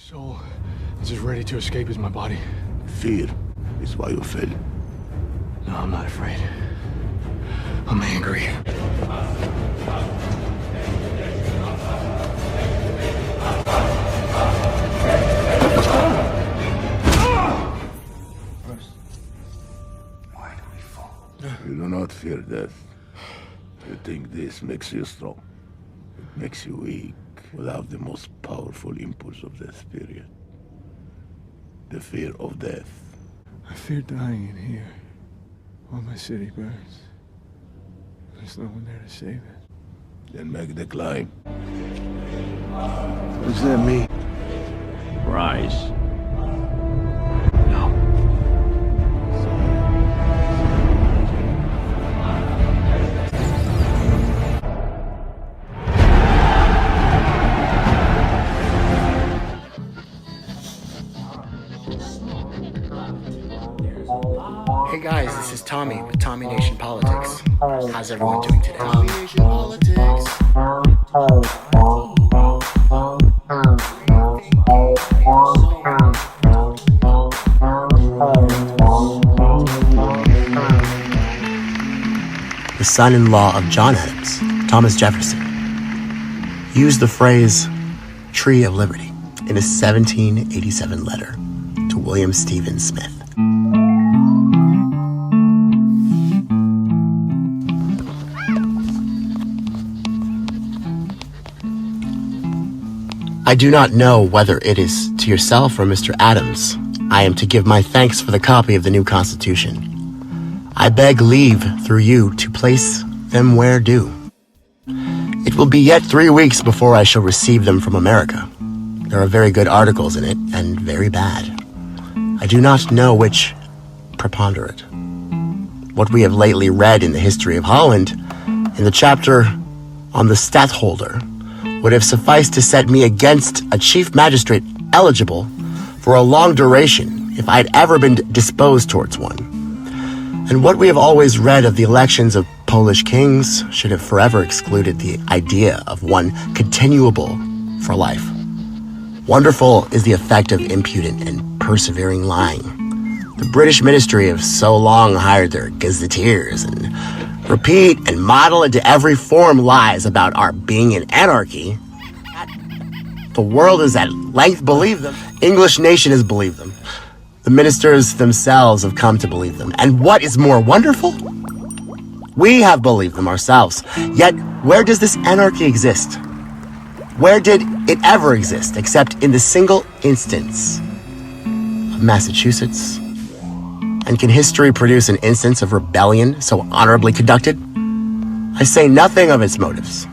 soul is as ready to escape as my body. Fear is why you fell. No, I'm not afraid. I'm angry. Why do we fall? You do not fear death. You think this makes you strong. It makes you weak without the most powerful impulse of the spirit. The fear of death. I fear dying in here while my city burns. There's no one there to save it. Then make the climb. What does that mean? Rise. No. Hey guys, this is Tommy with Tommy Nation Politics. How's everyone doing today? Tommy Nation Politics. The son-in-law of John Adams, Thomas Jefferson, used the phrase Tree of Liberty in a 1787 letter to William Stephen Smith. I do not know whether it is to yourself or Mr. Adams I am to give my thanks for the copy of the new Constitution. I beg leave through you to place them where due. It will be yet 3 weeks before I shall receive them from America. There are very good articles in it, and very bad. I do not know which preponderate. What we have lately read in the history of Holland, in the chapter on the Stadtholder, would have sufficed to set me against a chief magistrate eligible for a long duration if I'd ever been disposed towards one. And what we have always read of the elections of Polish kings should have forever excluded the idea of one continuable for life. Wonderful is the effect of impudent and persevering lying. The British ministry have so long hired their gazetteers and repeat and model into every form lies about our being in anarchy. The world has at length believed them. English nation has believed them. The ministers themselves have come to believe them. And what is more wonderful? We have believed them ourselves. Yet, where does this anarchy exist? Where did it ever exist except in the single instance of Massachusets? And can history produce an instance of rebellion so honorably conducted? I say nothing of its motives.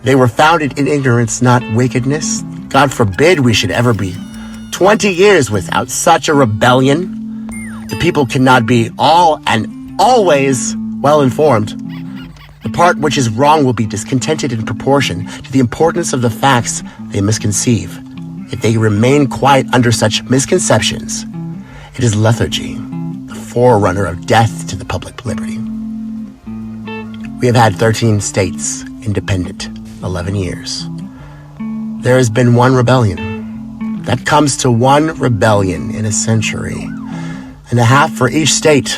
They were founded in ignorance, not wickedness. God forbid we should ever be 20 years without such a rebellion. The people cannot be all and always well informed. The part which is wrong will be discontented in proportion to the importance of the facts they misconceive. If they remain quiet under such misconceptions, it is lethargy, the forerunner of death to the public liberty. We have had 13 states independent, 11 years. There has been one rebellion. That comes to one rebellion in a century and a half for each state.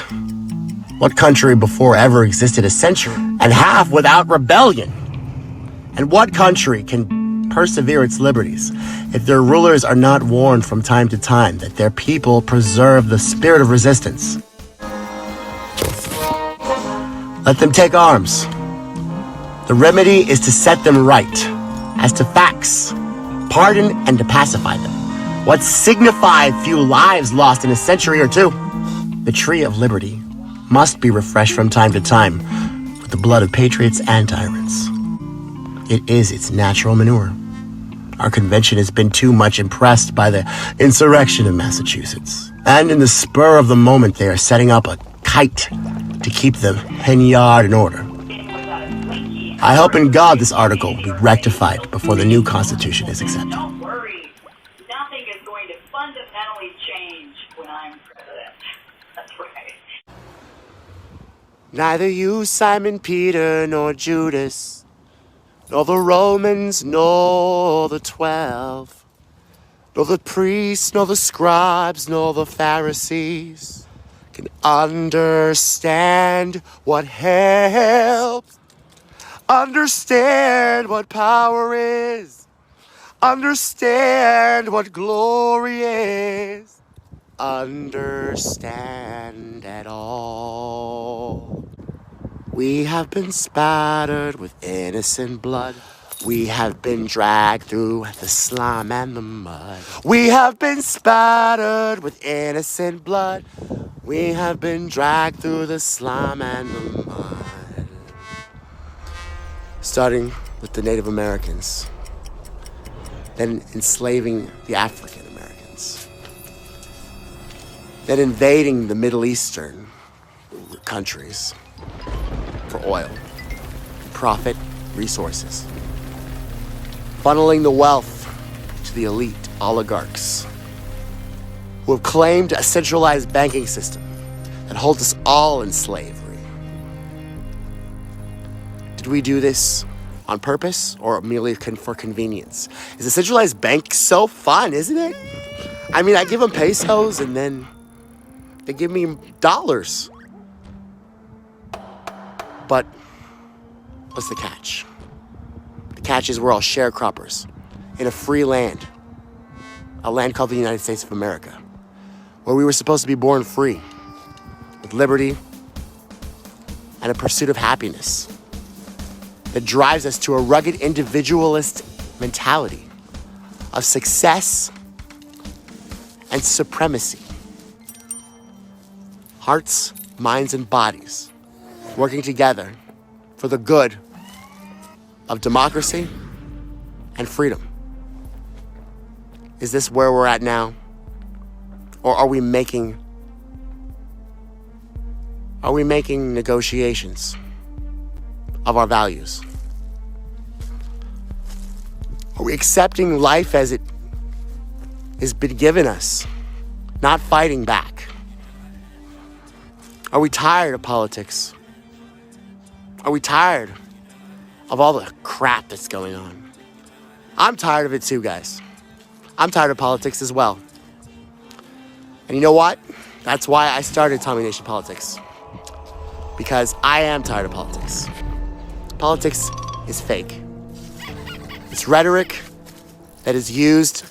What country before ever existed a century and half without rebellion? And what country can persevere its liberties if their rulers are not warned from time to time that their people preserve the spirit of resistance? Let them take arms. The remedy is to set them right as to facts, pardon and to pacify them. What signify few lives lost in a century or two? The tree of liberty must be refreshed from time to time with the blood of patriots and tyrants. It is its natural manure. Our convention has been too much impressed by the insurrection of Massachusetts. And in the spur of the moment, they are setting up a kite to keep the hen yard in order. I hope in God this article will be rectified before the new Constitution is accepted. Don't worry. Nothing is going to fundamentally change when I'm president. That's right. Neither you, Simon Peter, nor Judas, nor the Romans, nor the 12, Nor the priests, nor the scribes, nor the Pharisees can understand what helps. Understand what power is. Understand what glory is. Understand at all. We have been spattered with innocent blood. We have been dragged through the slime and the mud. We have been spattered with innocent blood. We have been dragged through the slime and the mud. Starting with the Native Americans, then enslaving the African Americans, then invading the Middle Eastern countries for oil, profit, resources, funneling the wealth to the elite oligarchs who have claimed a centralized banking system that holds us all in slavery. Did we do this on purpose or merely for convenience? Is a centralized bank so fun, isn't it? I mean, I give them pesos and then they give me dollars. But what's the catch? The catch is we're all sharecroppers in a free land, a land called the United States of America, where we were supposed to be born free, with liberty and a pursuit of happiness that drives us to a rugged individualist mentality of success and supremacy. Hearts, minds, and bodies working together for the good of democracy and freedom. Is this where we're at now? Or are we making negotiations of our values? Are we accepting life as it has been given us, not fighting back? Are we tired of politics? Are we tired of all the crap that's going on? I'm tired of it too, guys. I'm tired of politics as well. And you know what? That's why I started Tommy Nation Politics. Because I am tired of politics. Politics is fake. It's rhetoric that is used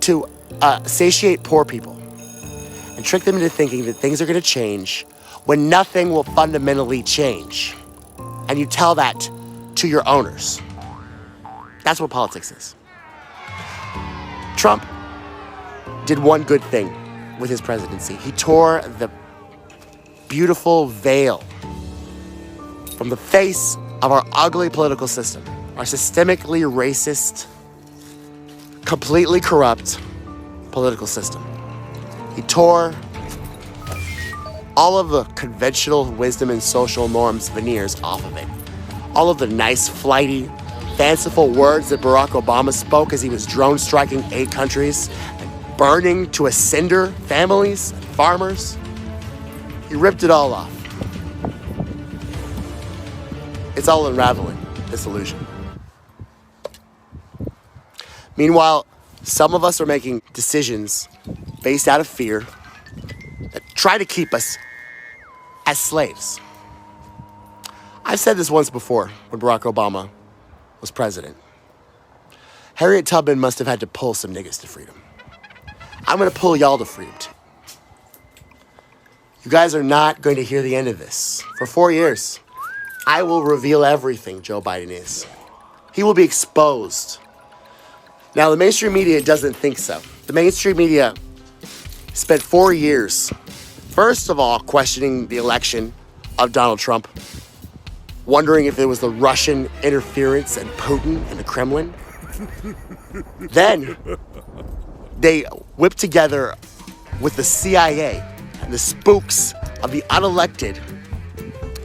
to satiate poor people and trick them into thinking that things are going to change when nothing will fundamentally change. And you tell that to your owners. That's what politics is. Trump did one good thing with his presidency. He tore the beautiful veil from the face of our ugly political system, our systemically racist, completely corrupt political system. He tore all of the conventional wisdom and social norms veneers off of it. All of the nice, flighty, fanciful words that Barack Obama spoke as he was drone striking 8 countries and burning to a cinder families and farmers. He ripped it all off. It's all unraveling, this illusion. Meanwhile, some of us are making decisions based out of fear that try to keep us as slaves. I've said this once before when Barack Obama was president. Harriet Tubman must have had to pull some niggas to freedom. I'm gonna pull y'all to freedom too. You guys are not going to hear the end of this. For 4 years, I will reveal everything Joe Biden is. He will be exposed. Now, the mainstream media doesn't think so. The mainstream media spent 4 years, first of all, questioning the election of Donald Trump, wondering if it was the Russian interference and Putin and the Kremlin. Then they whipped together with the CIA and the spooks of the unelected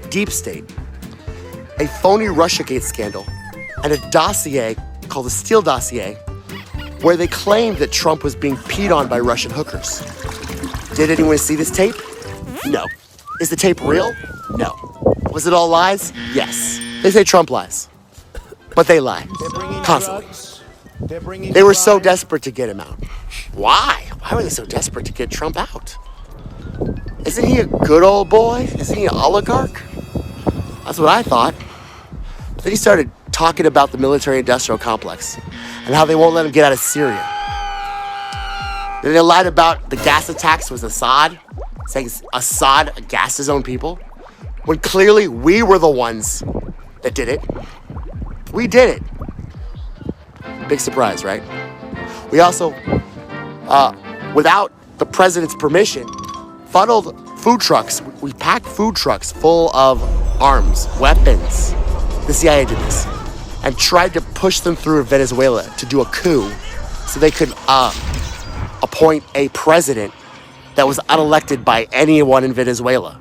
deep state a phony Russiagate scandal and a dossier called the Steele dossier where they claimed that Trump was being peed on by Russian hookers. Did anyone see this tape? No. Is the tape real? No. Was it all lies? Yes. They say Trump lies. But they lie. Constantly. They were so desperate to get him out. Why? Why were they so desperate to get Trump out? Isn't he a good old boy? Isn't he an oligarch? That's what I thought. Then he started talking about the military-industrial complex and how they won't let him get out of Syria. Then they lied about the gas attacks was Assad, saying Assad gassed his own people, when clearly we were the ones that did it. We did it. Big surprise, right? We also, without the president's permission, funneled food trucks. We packed food trucks full of arms, weapons. The CIA did this and tried to push them through Venezuela to do a coup so they could appoint a president that was unelected by anyone in Venezuela.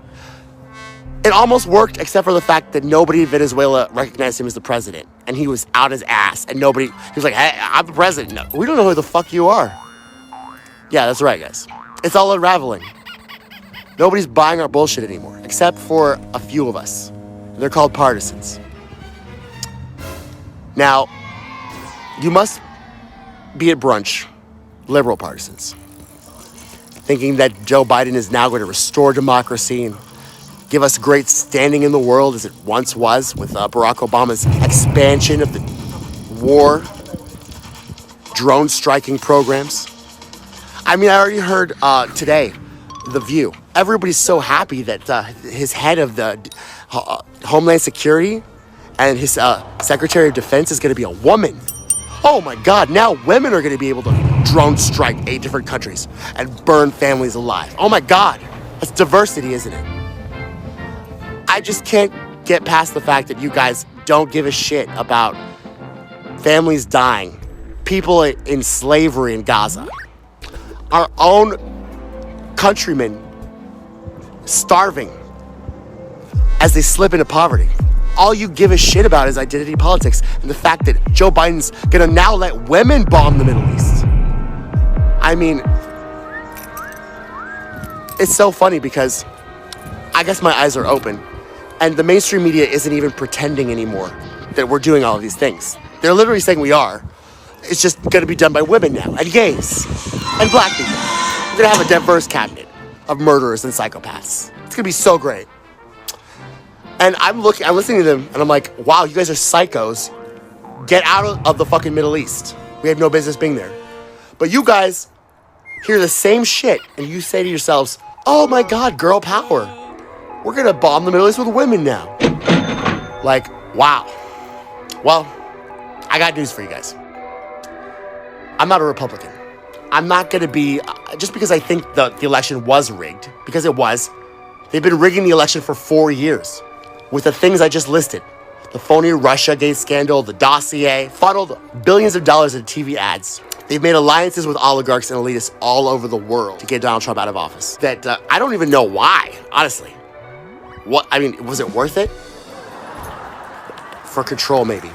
It almost worked, except for the fact that nobody in Venezuela recognized him as the president. And he was out his ass. And he was like, hey, I'm the president. No, we don't know who the fuck you are. Yeah, that's right, guys. It's all unraveling. Nobody's buying our bullshit anymore, except for a few of us. They're called partisans. Now, you must be at brunch, liberal partisans, thinking that Joe Biden is now going to restore democracy and give us great standing in the world as it once was with Barack Obama's expansion of the war, drone striking programs. I mean, I already heard today, The View. Everybody's so happy that his head of the Homeland Security and his Secretary of Defense is going to be a woman. Oh my God, now women are going to be able to drone strike 8 different countries and burn families alive. Oh my God, that's diversity, isn't it? I just can't get past the fact that you guys don't give a shit about families dying, people in slavery in Gaza, our own countrymen starving as they slip into poverty. All you give a shit about is identity politics and the fact that Joe Biden's gonna now let women bomb the Middle East. I mean, it's so funny because I guess my eyes are open. And the mainstream media isn't even pretending anymore that we're doing all of these things. They're literally saying we are. It's just going to be done by women now, and gays, and black people. We're going to have a diverse cabinet of murderers and psychopaths. It's going to be so great. And I'm listening to them, and I'm like, wow, you guys are psychos. Get out of the fucking Middle East. We have no business being there. But you guys hear the same shit, and you say to yourselves, oh my God, girl power. We're going to bomb the Middle East with women now. Like, wow. Well, I got news for you guys. I'm not a Republican. I'm not going to be, just because I think the election was rigged, because it was. They've been rigging the election for 4 years with the things I just listed. The phony Russiagate scandal, the dossier, funneled billions of dollars in TV ads. They've made alliances with oligarchs and elitists all over the world to get Donald Trump out of office. That I don't even know why, honestly. What, I mean, was it worth it? For control, maybe.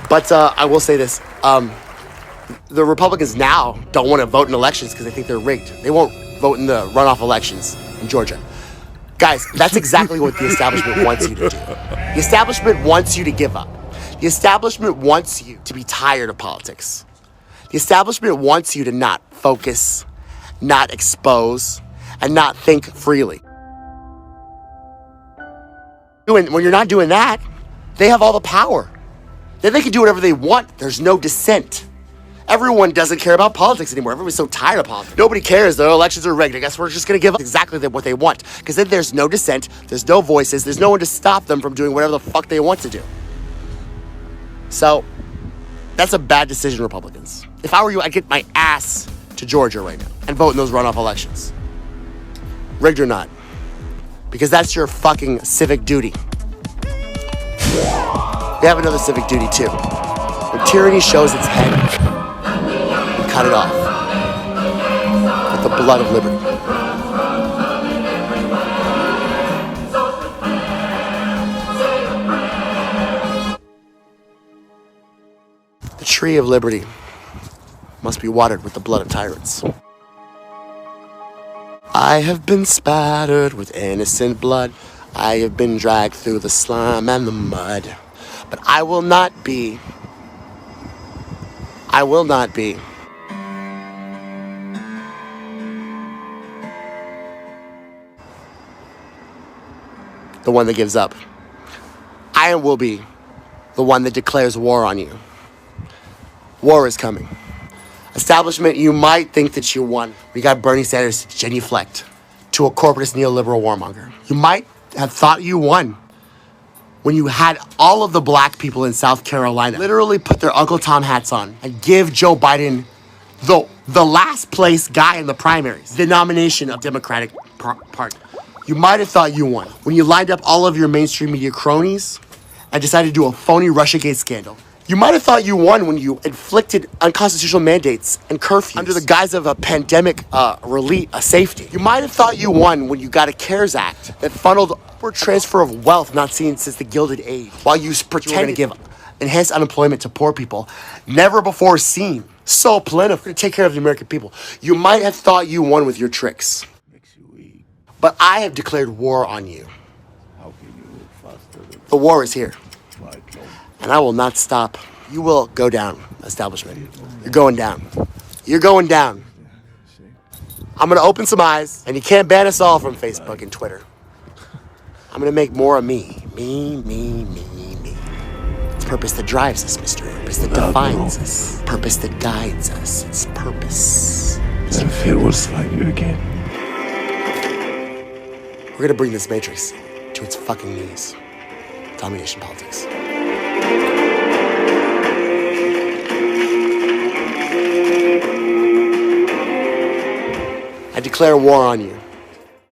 But I will say this. The Republicans now don't want to vote in elections because they think they're rigged. They won't vote in the runoff elections in Georgia. Guys, that's exactly what the establishment wants you to do. The establishment wants you to give up. The establishment wants you to be tired of politics. The establishment wants you to not focus, not expose, and not think freely. When you're not doing that, they have all the power. Then they can do whatever they want. There's no dissent. Everyone doesn't care about politics anymore. Everybody's so tired of politics. Nobody cares. The elections are rigged. I guess we're just going to give up exactly what they want. Because then there's no dissent. There's no voices. There's no one to stop them from doing whatever the fuck they want to do. So, that's a bad decision, Republicans. If I were you, I'd get my ass to Georgia right now and vote in those runoff elections. Rigged or not. Because that's your fucking civic duty. We have another civic duty too. When tyranny shows its head, we cut it off with the blood of liberty. The tree of liberty must be watered with the blood of tyrants. I have been spattered with innocent blood. I have been dragged through the slime and the mud. But I will not be I will not be. The one that gives up. I will be the one that declares war on you. War is coming. Establishment, you might think that you won. We got Bernie Sanders to genuflect to a corporatist neoliberal warmonger. You might have thought you won when you had all of the black people in South Carolina literally put their Uncle Tom hats on and give Joe Biden the last place guy in the primaries, the nomination of Democratic Party. You might have thought you won when you lined up all of your mainstream media cronies and decided to do a phony Russiagate scandal. You might have thought you won when you inflicted unconstitutional mandates and curfews under the guise of a pandemic relief, a safety. You might have thought you won when you got a CARES Act that funneled upward transfer of wealth not seen since the Gilded Age, while you pretended to give enhanced unemployment to poor people, never before seen, so plentiful, to take care of the American people. You might have thought you won with your tricks. Makes you weak. But I have declared war on you. How can you move faster than The war is here. fight long? And I will not stop. You will go down, establishment. You're going down. You're going down. I'm going to open some eyes, and you can't ban us all from Facebook and Twitter. I'm going to make more of me. Me, me, me, me. It's purpose that drives us, mister. Purpose that defines us. Purpose that guides us. It's purpose. Then fear will strike you again. We're going to bring this matrix to its fucking knees. Domination politics. I declare war on you.